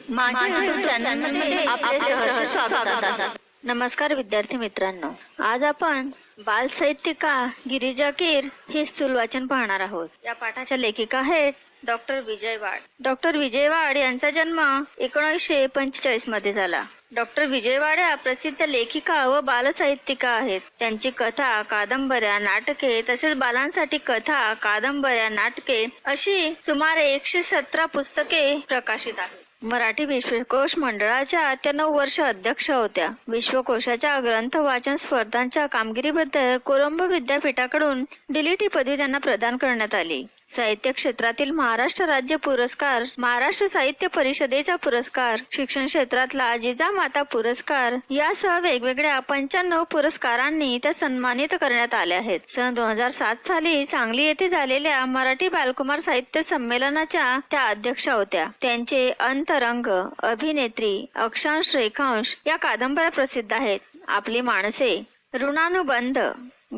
माझ्या YouTube चॅनलमध्ये आपले सहर्ष स्वागत आहे. नमस्कार विद्यार्थी मित्रांनो, आज आपण बाल साहित्यिका गिरिजा कीर हे स्थूल वाचन पाहणार आहोत. या पाठाच्या लेखिका आहेत डॉक्टर विजय वाड. डॉक्टर विजय वाड यांचा जन्म 1945 मध्ये झाला. डॉक्टर विजय वाड या प्रसिद्ध लेखिका व बालसाहित्यिका आहेत. त्यांची कथा, कादंबऱ्या, नाटके तसेच बालांसाठी कथा, कादंबऱ्या, नाटके अशी सुमारे 117 पुस्तके प्रकाशित आहेत. मराठी विश्वकोश मंडळाच्या त्या 9 वर्ष अध्यक्ष होत्या. विश्वकोशाच्या ग्रंथ वाचन स्पर्धांच्या कामगिरीबद्दल कोलंबो विद्यापीठाकडून DLT पदवी त्यांना प्रदान करण्यात आली. साहित्य क्षेत्रातील महाराष्ट्र राज्य पुरस्कार, महाराष्ट्र साहित्य परिषदेचा पुरस्कार, शिक्षण क्षेत्रातला जिजामाता पुरस्कार यासह वेगवेगळ्या 95 पुरस्कारांनी त्या सन्मानित करण्यात आल्या आहेत. सन 2007 साली सांगली येथे झालेल्या मराठी बालकुमार साहित्य संमेलनाच्या त्या अध्यक्षा होत्या. त्यांचे अंतरंग, अभिनेत्री, अक्षांश, रेखांश या कादंबऱ्या प्रसिद्ध आहेत. आपली माणसे, ऋणानुबंध,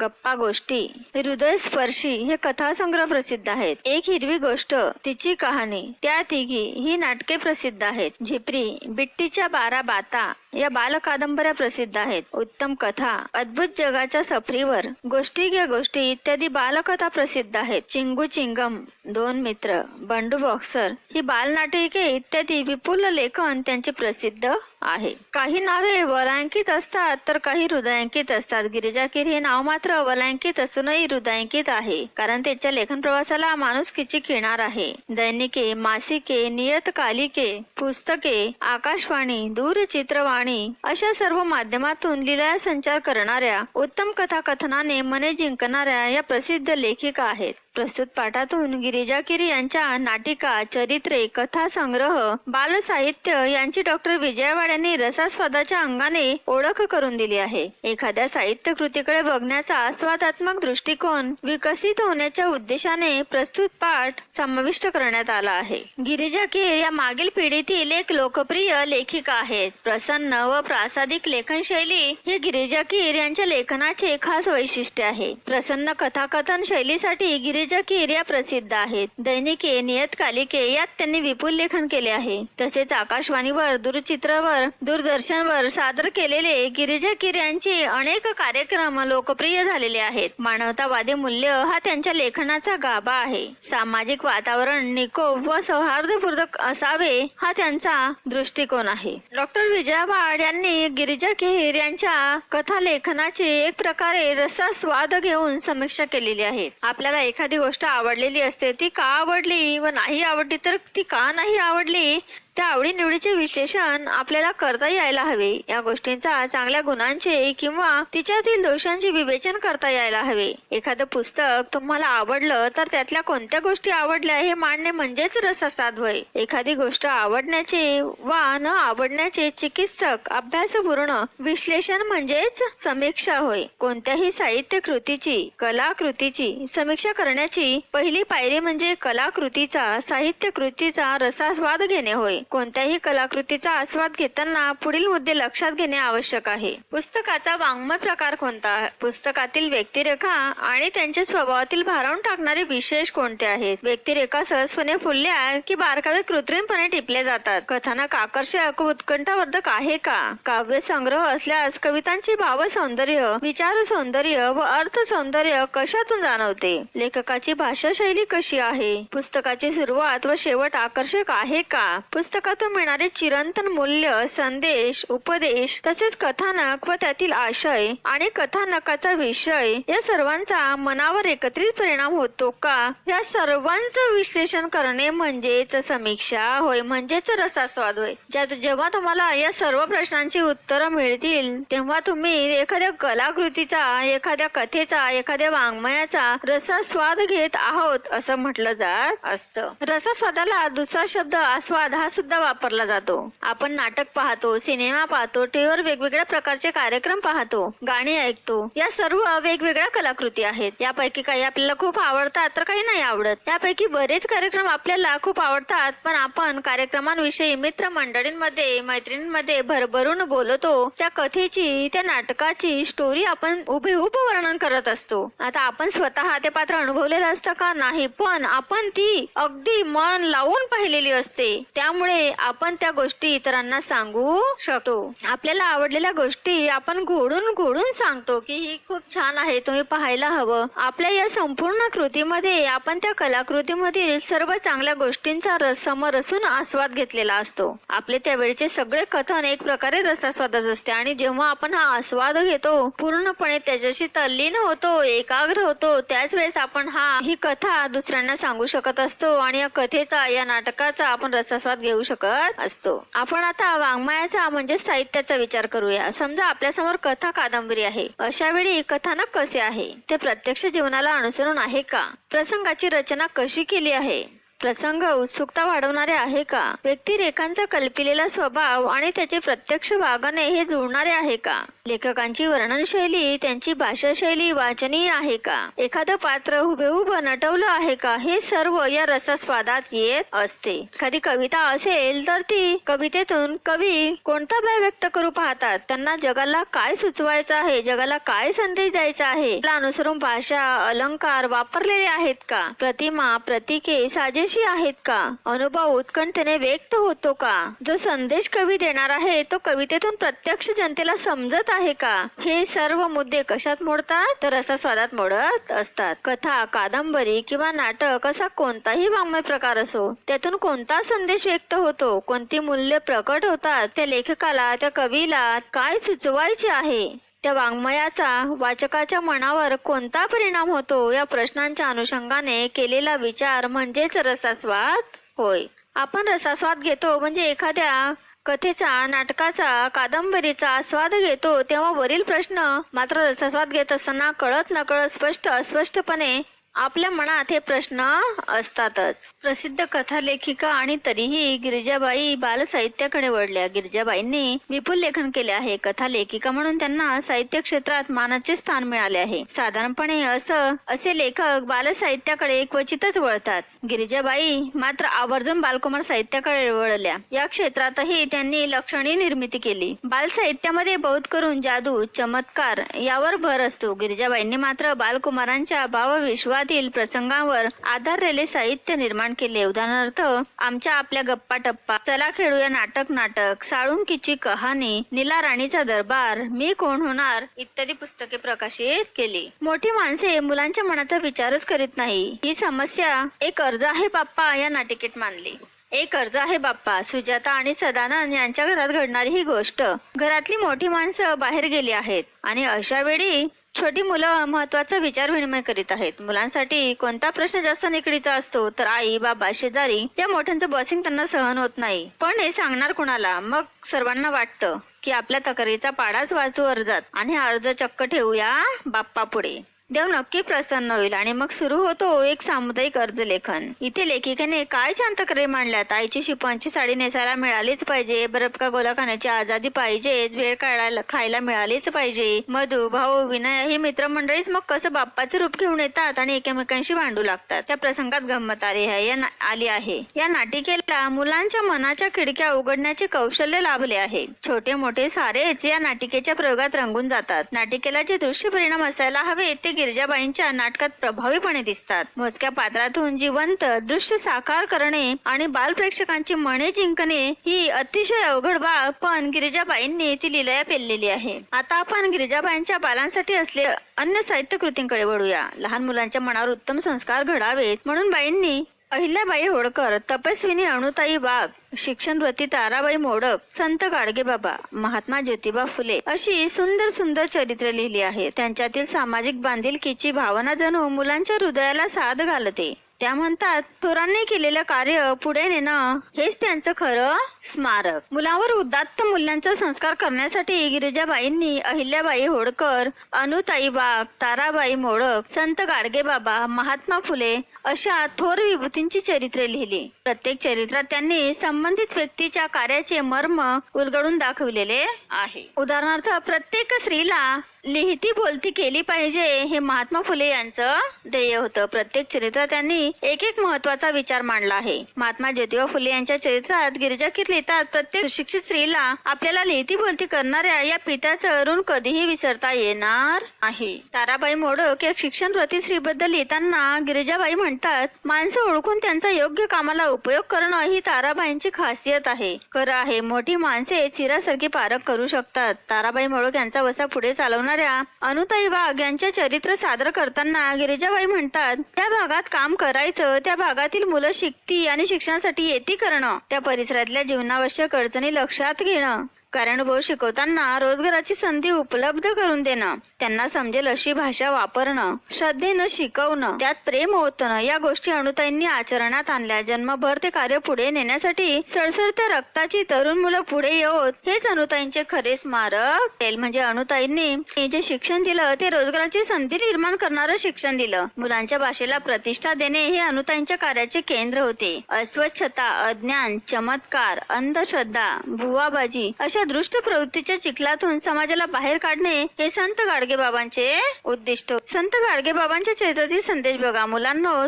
गप्पा गोष्टी, हृदयस्पर्शी हे कथासंग्रह प्रसिद्ध आहेत. एक हिरवी गोष्ट, तिची कहाणी, त्या तिघी ही नाटके प्रसिद्ध आहेत. झिपरी, बिट्टीच्या 12 बाता या बाल कादंबऱ्या प्रसिद्ध आहेत. उत्तम कथा, अद्भुत जगाच्या सफरीवर, गोष्टी घ्या गोष्टी इत्यादी बालकथा प्रसिद्ध आहेत. चिंगू चिंगम, 2 मित्र, बंडू बॉक्सर ही बालनाटके इत्यादी विपुल लेखन त्यांचे प्रसिद्ध आहे. काही नावे वलांकित असतात तर काही हृदयांकित असतात. गिरिजा कीर हे नाव मात्र वलांकित असूनही हृदयांकित आहे, कारण त्याच्या लेखन प्रवासाला माणुसकीची किनार आहे. दैनिके, मासिके, नियतकालिके, पुस्तके, आकाशवाणी, दूरचित्रवाणी अशा सर्व माध्यमातून लीला संचार करणाऱ्या, उत्तम कथाकथनाने मने जिंकणाऱ्या या प्रसिद्ध लेखिका आहेत. प्रस्तुत पाठातून गिरिजा कीर यांच्या नाटिका, चरित्रे, कथा संग्रह, बालसाहित्य यांची डॉक्टर विजय वाड यांनी रसास्वादाच्या अंगाने ओळख करून दिली आहे. एखाद्या साहित्य कृतीकडे बघण्याचा आस्वादात्मक दृष्टिकोन विकसित होण्याच्या उद्देशाने प्रस्तुत पाठ समाविष्ट करण्यात आला आहे. गिरिजा कीर या मागील पिढीतील एक लोकप्रिय लेखिका आहेत. प्रसन्न व प्रासादिक लेखन शैली हे गिरिजा कीर यांच्या लेखनाचे खास वैशिष्ट्य आहे. प्रसन्न कथाकथन शैलीसाठी गिरिजा कीर या प्रसिद्ध आहेत. दैनिके, नियतकालिके यात त्यांनी विपुल लेखन केले आहे. तसेच आकाशवाणीवर, दूरचित्रवर, दूरदर्शनवर सादर केलेले गिरिजा कीर यांचे अनेक कार्यक्रम लोकप्रिय झालेले आहेत. मानवतावादी मूल्य हा त्यांच्या लेखनाचा गाभा आहे. सामाजिक वातावरण निकोप व सौहार्दपूर्वक असावे हा त्यांचा दृष्टिकोन आहे. डॉक्टर विजय वाड यांनी गिरिजा कीर यांच्या कथा लेखनाची एक प्रकारे रसास्वाद घेऊन समीक्षा केलेली आहे. आपल्याला एखादी गोष्ट आवडलेली असते, ती का आवडली व नाही आवडली तर ती का नाही आवडली, त्या आवडीनिवडीचे विश्लेषण आपल्याला करता यायला हवे. या गोष्टींचा चांगल्या गुणांचे किंवा तिच्यातील दोषांचे विवेचन करता यायला हवे. एखादं पुस्तक तुम्हाला आवडलं तर त्यातल्या कोणत्या गोष्टी आवडल्या हे मांडणे म्हणजेच रसास्वाद होय. एखादी गोष्ट आवडण्याचे वा न आवडण्याचे चिकित्सक अभ्यासपूर्ण विश्लेषण म्हणजेच समीक्षा होय. कोणत्याही साहित्य कृतीची, कलाकृतीची समीक्षा करण्याची पहिली पायरी म्हणजे कलाकृतीचा, साहित्य कृतीचा रसास्वाद घेणे होय. कोणत्याही कलाकृतीचा आस्वाद घेताना पुढील मुद्दे लक्षात घेणे आवश्यक आहे. पुस्तकाचा वाङ्मय प्रकार कोणता, पुस्तकातील व्यक्तिरेखा आणि त्यांच्या स्वभावातील भारावून टाकणारे विशेष कोणते आहेत, व्यक्तिरेखा सहजपणे फुलल्या की बारकावे कृत्रिमपणे टिपले जातात, कथानक आकर्षक उत्कंठावर्धक आहे का, काव्य संग्रह असल्यास कवितांचे भाव सौंदर्य, विचार सौंदर्य व अर्थ सौंदर्य कशातून जाणवते, लेखकाची भाषा शैली कशी आहे, पुस्तकाची सुरुवात व शेवट आकर्षक आहे का, पुस्तकातून मिळणारे चिरंतन मूल्य, संदेश, उपदेश तसेच कथानक व त्यातील आशय आणि कथानकाचा विषय या सर्वांचा मनावर एकत्रित परिणाम होतो का, या सर्वांचं विश्लेषण करणे म्हणजेच समीक्षा होय, म्हणजेच रसास्वाद होय. जेव्हा तुम्हाला या सर्व प्रश्नांची उत्तरं मिळतील तेव्हा तुम्ही एखाद्या कलाकृतीचा, एखाद्या कथेचा, एखाद्या वाङ्मयाचा रसास्वाद घेत आहोत असं म्हटलं जात असतं. रसास्वादाला दुसरा शब्द आस्वाद हा सुद्धा वापरला जातो. आपण नाटक पाहतो, सिनेमा पाहतो, टीव्हीवर वेगवेगळ्या प्रकारचे कार्यक्रम पाहतो, गाणी ऐकतो, या सर्व वेगवेगळ्या कलाकृती आहेत. यापैकी काही आपल्याला खूप आवडतात तर काही नाही आवडत. यापैकी बरेच कार्यक्रम आपल्याला खूप आवडतात, पण आपण कार्यक्रमांविषयी मित्र मंडळींमध्ये, मैत्रिणींमध्ये भरभरून बोलतो. त्या कथेची, त्या नाटकाची स्टोरी आपण हुबेहूब वर्णन करत असतो. आता आपण स्वतः ते पात्र अनुभवलेलं असतं का नाही, पण आपण ती अगदी मन लावून पाहिलेली असते. त्यामुळे त्यामुळे आपण त्या गोष्टी इतरांना सांगू शकतो. आपल्याला आवडलेल्या गोष्टी आपण घोडून घोडून सांगतो की ही खूप छान आहे, तुम्ही पाहायला हवं. आपल्या या संपूर्ण कृतीमध्ये आपण त्या कलाकृतीमधील सर्व चांगल्या गोष्टींचा समरसून आस्वाद घेतलेला असतो. आपले त्यावेळचे सगळे कथन एक प्रकारे रसास्वादच असते आणि जेव्हा आपण हा आस्वाद घेतो, पूर्णपणे त्याच्याशी तल्लीन होतो, एकाग्र होतो, त्याच वेळेस आपण ही कथा दुसऱ्यांना सांगू शकत असतो आणि या कथेचा, या नाटकाचा आपण रसास्वाद घेऊ शकत असतो. आपण आता वाङ्मयाचा म्हणजे साहित्याचा विचार करूया. समजा आपल्यासमोर कथा कादंबरी आहे. अशा वेळी कथानक कसे आहे? ते प्रत्यक्ष जीवनाला अनुसरून आहे का? प्रसंगाची रचना कशी केली आहे? प्रसंग उत्सुकता वाढवणारे आहे का? व्यक्तिरेखांचा कल्पिलेला स्वभाव आणि त्याचे प्रत्यक्ष वागणे हे जुळणारे आहे का? लेखकांची वर्णन शैली, त्यांची भाषा शैली वाचनीय आहे का? एखादं पात्र हुबेहूब नटवलं आहे का? हे सर्व या रसास्वादात येत असते. एखादी कविता असेल तर ती कवितेतून कवी कोणता भाव व्यक्त करू पाहतात, त्यांना जगाला काय सुचवायचं आहे, जगाला काय संदेश द्यायचा आहे, त्याला अनुसरून भाषा, अलंकार वापरलेले आहेत का? प्रतिमा, प्रतीके साजेशी आहेत का? अनुभव उत्कंठेने व्यक्त होतो का? जो संदेश कवी देणार आहे तो कवितेतून प्रत्यक्ष जनतेला समजत आहे का? हे सर्व मुद्दे कशात मोडतात? तर रसास्वादात मोडत असतात. कथा, कादंबरी किंवा नाटक असा कोणताही वाङ्मय प्रकार असो, त्यातून कोणता संदेश व्यक्त होतो, कोणती मूल्य प्रकट होतात, त्या लेखकाला, त्या कवीला काय सुचवायचे आहे, त्या वाङ्मयाचा वाचकाच्या मनावर कोणता परिणाम होतो, या प्रश्नांच्या अनुषंगाने केलेला विचार म्हणजेच रसास्वाद होय. आपण रसास्वाद घेतो म्हणजे एखाद्या कथेचा, नाटकाचा, कादंबरीचा आस्वाद घेतो तेव्हा वरील प्रश्न मात्र रसास्वाद घेत असताना कळत नकळत, स्पष्ट अस्पष्टपणे आपल्या मनात हे प्रश्न असतातच. प्रसिद्ध कथा लेखिका आणि तरीही गिरिजाबाई बालसाहित्याकडे वळल्या. गिरिजाबाईंनी विपुल लेखन केले आहे. कथा लेखिका म्हणून त्यांना साहित्य क्षेत्रात मानाचे स्थान मिळाले आहे. साधारणपणे असे लेखक बालसाहित्याकडे क्वचितच वळतात. गिरिजाबाई मात्र आवर्जून बालकुमार साहित्याकडे वळल्या. या क्षेत्रातही त्यांनी लक्षणीय निर्मिती केली. बालसाहित्यामध्ये बहुत करून जादू, चमत्कार यावर भर असतो. गिरिजाबाईंनी मात्र बालकुमारांच्या भावविश्वास प्रसंगावर आधारलेले साहित्य निर्माण केले. उदाहरणार्थ आमच्या आपल्या गप्पा टप्पा, चला खेळूया नाटक, साळुंकीची कहाणी, नीला राणीचा दरबार, मी कोण होणार इत्यादी पुस्तके प्रकाशित केली. मोठी माणसे मुलांच्या मनाचा विचारच करीत नाही, ही समस्या एक अर्ज आहे बाप्पा या नाटिकेत मांडली. एक अर्ज आहे बाप्पा, सुजाता आणि सदानंद यांच्या घरात घडणारी ही गोष्ट. घरातली मोठी माणसं बाहेर गेली आहेत आणि अशा वेळी छोटी मुलं महत्वाचा विचार विनिमय करीत आहेत. मुलांसाठी कोणता प्रश्न जास्त निकडीचा असतो तर आई, बाबा, शेजारी या मोठ्यांचं बॉसिंग त्यांना सहन होत नाही. पण हे सांगणार कुणाला? मग सर्वांना वाटतं की आपल्या तक्रारीचा पाडाच वाचू अर्जात आणि हा अर्ज चक्क ठेवूया बाप्पा पुढे. देव नक्की प्रसन्न होईल आणि मग सुरू होतो एक सामुदायिक अर्ज लेखन. इथे लेखिकेने काय छान तक्रारी मांडल्यात. आईची शिपणची साडी नेसायला मिळालीच पाहिजे, बर्फ का गोला खाण्याची आजादी पाहिजे, वेळ काढायला खायला मिळालीच पाहिजे. मधु, भाऊ, विनय ही मित्रमंडळीच मग कसं बाप्पाचं रूप घेऊन येतात आणि एकमेकांशी भांडू लागतात. त्या प्रसंगात गंमत आली आहे. या नाटिकेला मुलांच्या मनाच्या खिडक्या उघडण्याचे कौशल्य लाभले आहे. छोटे मोठे सारेच या नाटिकेच्या प्रयोगात रंगून जातात. नाटिकेला जे दृश्य परिणाम असायला हवे ते गिरिजाबाईंच्या नाटकात प्रभावीपणे दिसतात. मोजक्या पात्रातून जिवंत दृश्य साकार करणे आणि बालप्रेक्षकांची मने जिंकणे ही अतिशय अवघड बाब, पण गिरिजाबाईंनी ती लीलया पेललेली आहे. आता आपण गिरिजाबाईंच्या बालांसाठी असलेल्या अन्य साहित्य कृतींकडे वळूया. लहान मुलांच्या मनावर उत्तम संस्कार घडावेत म्हणून बाईंनी अहिल्याबाई होळकर, तपस्विनी अणुताई वाघ, शिक्षणव्रती ताराबाई मोडक, संत गाडगेबाबा, महात्मा ज्योतिबा फुले अशी सुंदर सुंदर चरित्रे लिहिली आहेत. त्यांच्यातील सामाजिक बांधिलकीची भावना जणू मुलांच्या हृदयाला साद घालते. त्या म्हणतात, थोरांनी केलेलं कार्य पुढे नेणं हेच त्यांचं खरं स्मारक. मुलावर उदात्त मूल्यांचा संस्कार करण्यासाठी गिरिजाबाईंनी अहिल्याबाई होळकर, अणुताई वाघ, ताराबाई मोडक, संत गाडगेबाबा, महात्मा फुले अशा थोर विभूतींची चरित्रे लिहिली. प्रत्येक चरित्रात त्यांनी संबंधित व्यक्तीच्या कार्याचे मर्म उलगडून दाखविलेले आहे. उदाहरणार्थ प्रत्येक स्त्रीला लिहिती बोलती केली पाहिजे हे महात्मा फुले यांचं ध्येय होतं. प्रत्येक चरित्रात त्यांनी एक एक महत्वाचा विचार मांडला आहे. महात्मा ज्योतिबा फुले यांच्या चरित्रात गिरिजा कीर लिहितात, प्रत्येक शिक्षित स्त्रीला आपल्याला लिहिती बोलती करणाऱ्या या पित्याचं ऋण कधीही विसरता येणार नाही. ताराबाई मोडक या शिक्षण प्रतिश्रीबद्दल लिहिताना गिरिजाबाई म्हणतात, माणसं ओळखून त्यांचा योग्य कामाला उपयोग करणं ही ताराबाईंची खासियत आहे. खरं आहे, मोठी माणसे चिरासारखी पारख करू शकतात. ताराबाई मोडक यांचा वसा पुढे चालवणाऱ्या अनुताई वाघ यांचे चरित्र सादर करताना गिरिजाबाई म्हणतात, त्या भागात काम करायचं, त्या भागातील मुलं शिकती आणि शिक्षणासाठी येती करणं, त्या परिसरातल्या जीवनावश्यक अडचणी लक्षात घेणं, कारणभूत शिकवताना रोजगाराची संधी उपलब्ध करून देणं, त्यांना समजेल अशी भाषा वापरणं, श्रद्धेनं शिकवणं, त्यात प्रेम ओतणं, या गोष्टी अनुताईंनी आचरणात आणल्या. जन्मभर ते कार्य पुढे नेण्यासाठी सळसळत्या रक्ताची तरुण मुलं पुढे येऊत, हेच अनुताईंचे खरे स्मारक. म्हणजे अनुताईंनी जे शिक्षण दिलं ते रोजगाराची संधी निर्माण करणारं शिक्षण दिलं. मुलांच्या भाषेला प्रतिष्ठा देणे हे अनुताईंच्या कार्याचे केंद्र होते. अस्वच्छता, अज्ञान, चमत्कार, अंधश्रद्धा, बुवाबाजी अशा दृष्ट प्रवृत्तीच्या चिखलातून समाजाला बाहेर काढणे हे संत गाडगेबाबांचे उद्दिष्ट. संत गाडगेबाबांच्या चरित्रातील संदेश बघा. मुलांनो,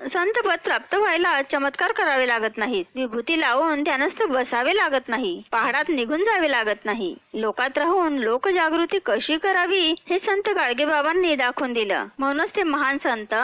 संतपद प्राप्त व्हायला चमत्कार करावे लागत नाहीत, विभूती लावून ध्यानस्थ बसावे लागत नाही, पहाडात निघून जावे लागत नाही. लोकात राहून लोकजागृती कशी करावी हे संत गाडगेबाबांनी दाखवून दिलं, म्हणूनच ते महान संत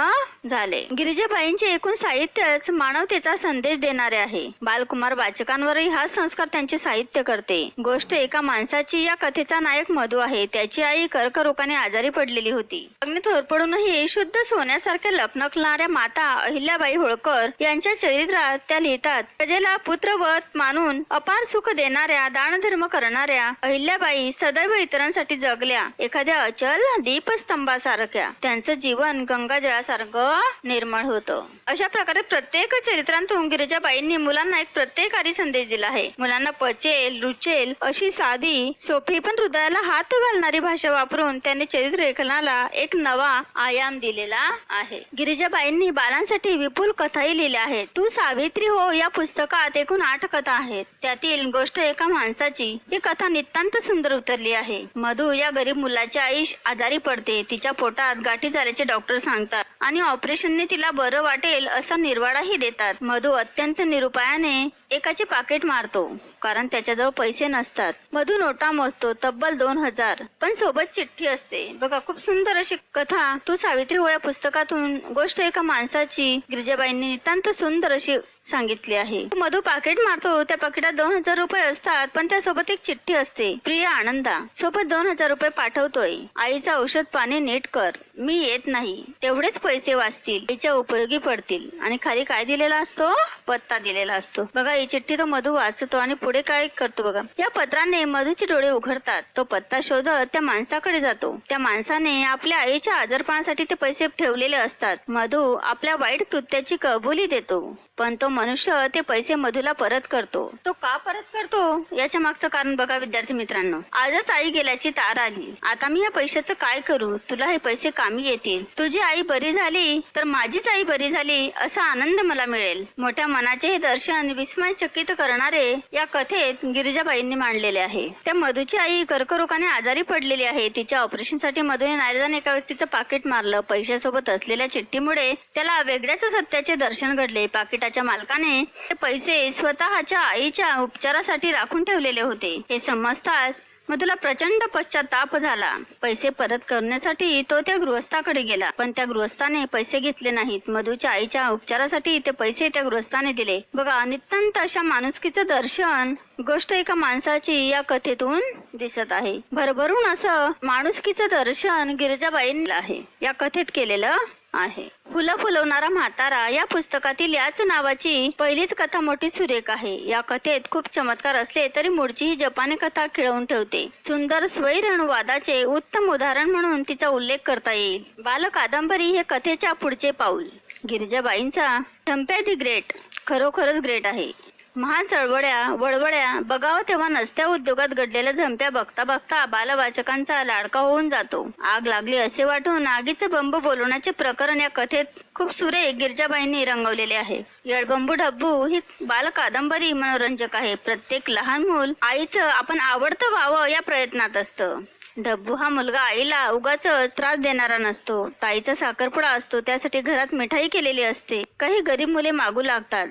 झाले. गिरिजाबाईंचे एकूण साहित्यच मानवतेचा संदेश देणारे आहे. बालकुमार वाचकांवरही हा संस्कार त्यांचे साहित्य करते. गोष्ट एका माणसाची. या कथेचा नायक मधू आहे. त्याची आई कर्करोगाने आजारी पडलेली होती. अग्नी थोरपडूनही शुद्ध सोन्यासारख्या लपनकणाऱ्या माता अहिल्याबाई होळकर यांच्या चरित्रात त्या लिहितात, प्रजेला पुत्रवत मानून अपार सुख देणाऱ्या, दानधर्म करणाऱ्या अहिल्याबाई सदैव इतरांसाठी जगल्या, एखाद्या अचल दीपस्तंभासारख्या. त्यांचं जीवन गंगाजळासारखं निर्मळ होतं. अशा प्रकारे प्रत्येक चरित्रांतून गिरिजाबाईंनी मुलांना एक प्रत्येकारी संदेश दिला आहे. मुलांना पचेल, रुचेल अशी साधी, सोपी पण हृदयाला हात घालणारी भाषा वापरून त्यांनी चरित्र लेखनाला एक नवा आयाम दिलेला आहे. गिरिजाबाईंनी बालांसाठी विपुल कथाही लिहिल्या आहेत. तू सावित्री हो या पुस्तकात एकूण 8 कथा आहेत. त्यातील गोष्ट एका माणसाची ही कथा नितांत सुंदर उतरली आहे. मधू या गरीब मुलाची आई आजारी पडते. तिच्या पोटात गाठी झाल्याचे डॉक्टर सांगतात आणि ऑपरेशनने तिला बरं वाटेल असा निर्वाळाही देतात. मधू अत्यंत निरुपायाने एकाचे पाकिट मारतो, कारण त्याच्याजवळ पैसे नसतात. मधू नोटा मोजतो, तब्बल 2000, पण सोबत चिठ्ठी असते. बघा, खूप सुंदर अशी कथा तू सावित्री हो या पुस्तकातून गोष्ट एका माणसाची गिरिजाबाईंनी नितांत सुंदर अशी सांगितली आहे. मधू पाकिट मारतो. त्या पाकिटात 2000 रुपये असतात, पण त्यासोबत एक चिठ्ठी असते. प्रिय आनंदा, सोबत 2000 रुपये पाठवतोय. आईचं औषध पाणी नीट कर, मी येत नाही. तेवढेच पैसे वाचतील, आईच्या उपयोगी पडतील. आणि खाली काय दिलेला असतो? पत्ता दिलेला असतो. बघा, ही चिठ्ठी तो मधू वाचतो आणि पुढे काय करतो बघा. या पत्राने मधूचे डोळे उघडतात. तो पत्ता शोधत त्या माणसाकडे जातो. त्या माणसाने आपल्या आईच्या आजारपणासाठी ते पैसे ठेवलेले असतात. मधू आपल्या वाईट कृत्याची कबुली देतो, पण तो मनुष्य ते पैसे मधूला परत करतो. तो का परत करतो याच्या मागचं कारण बघा विद्यार्थी मित्रांनो. आजच आई गेल्याची तार आली. आता मी या पैशाचं काय करू? तुला हे पैसे कामी येतील. तुझी आई बरी झाली तर माझीच आई बरी झाली असा आनंद मला मिळेल. मोठ्या मनाचे हे दर्शन विस्मयचकित करणारे या कथेत गिरिजाबाईंनी मांडलेले आहे. त्या मधूची आई कर्करोगाने आजारी पडलेली आहे. तिच्या ऑपरेशनसाठी मधूने नाईलाजाने एका व्यक्तीचं पाकिट मारलं. पैशासोबत असलेल्या चिठ्ठीमुळे त्याला वेगळ्याच सत्याचे दर्शन घडले. पाकिटाच्या मालकाने ते पैसे स्वतःच्या आईच्या उपचारासाठी राखून ठेवलेले होते. हे समजताच मधूला प्रचंड पश्चाताप झाला. पैसे परत करण्यासाठी तो त्या गृहस्थाकडे गेला, पण त्या गृहस्थाने पैसे घेतले नाहीत. मधूच्या आईच्या उपचारासाठी ते पैसे त्या गृहस्थाने दिले. बघा, नितांत अशा माणुसकीचं दर्शन गोष्ट एका माणसाची या कथेतून दिसत आहे. भरभरून असं माणुसकीचं दर्शन गिरिजाबाईंनी आहे या कथेत केलेलं आहे. फुलं फुलवणारा म्हातारा या पुस्तकातील याच नावाची पहिलीच कथा मोठी सुरेख आहे. या कथेत खूप चमत्कार असले तरी मूळची ही जपानी कथा खिळवून ठेवते. सुंदर स्वैरणवादाचे उत्तम उदाहरण म्हणून तिचा उल्लेख करता येईल. बाल कादंबरी हे कथेच्या पुढचे पाऊल. गिरिजाबाईंचा चंप्या दी ग्रेट खरोखरच ग्रेट आहे. महान चळवळ्या वळवळ्या बघावं तेव्हा नसत्या उद्योगात घडलेल्या झंप्या बघता बघता बालवाचकांचा लाडका होऊन जातो. आग लागली असे वाटून आगीचे बंब बोलवण्याचे प्रकरण या कथेत खूप सुरेख गिरजाबाईंनी रंगवलेले आहे. येळबंबू डब्बू ही बाल कादंबरी मनोरंजक आहे. प्रत्येक लहान मूल आईचं आपण आवडतं व्हावं या प्रयत्नात असतं. डब्बू हा मुलगा आईला उगाच त्रास देणारा नसतो. ताईचा साखरपुडा असतो, त्यासाठी घरात मिठाई केलेली असते. काही गरीब मुले मागू लागतात.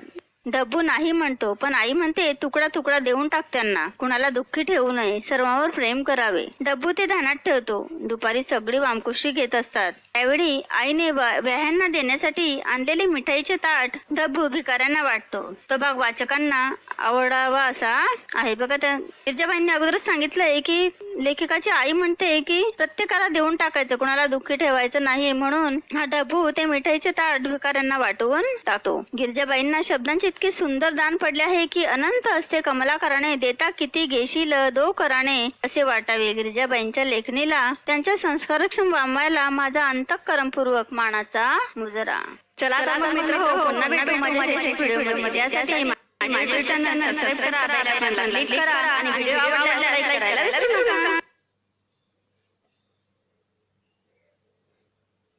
डब्बू नाही म्हणतो, पण आई म्हणते तुकडा तुकडा देऊन टाक त्यांना. कुणाला दुःखी ठेवू नये, सर्वांवर प्रेम करावे. डब्बू ते ध्यानात ठेवतो. दुपारी सगळी वामकुशी घेत असतात. त्यावेळी आईने व्याह्यांना देण्यासाठी आणलेले मिठाईचे ताट डब्बू भिकाऱ्यांना वाटतो. तो भाग वाचकांना आवडावा असा आहे. बघा, त्या गिरजाबाईंनी अगोदरच सांगितलंय की लेखिकाची आई म्हणते की प्रत्येकाला देऊन टाकायचं, कुणाला दुःखी ठेवायचं नाही, म्हणून हा डब्बू ते मिठाईचे ताट भिकाऱ्यांना वाटवून टाकतो. गिरजाबाईंना शब्दांचे इतके सुंदर दान पडले आहे की अनंत असते कमलाकराने, देता किती घेशील दो कराने असे वाटावे. गिरजाबाईंच्या लेखणीला त्यांच्या संस्कारक्षम वाङ्मयाला माझा अंतःकरणपूर्वक मानाचा मुजरा. चला तर मग मित्र हो, पुन्हा भेटू माझ्या शैक्षणिक व्हिडिओमध्ये. यासाठी माझ्या चॅनल सबस्क्राइब करा, बेल आयकॉनला क्लिक करा आणि व्हिडिओ आवडल्यास लाईक करायला विसरू नका.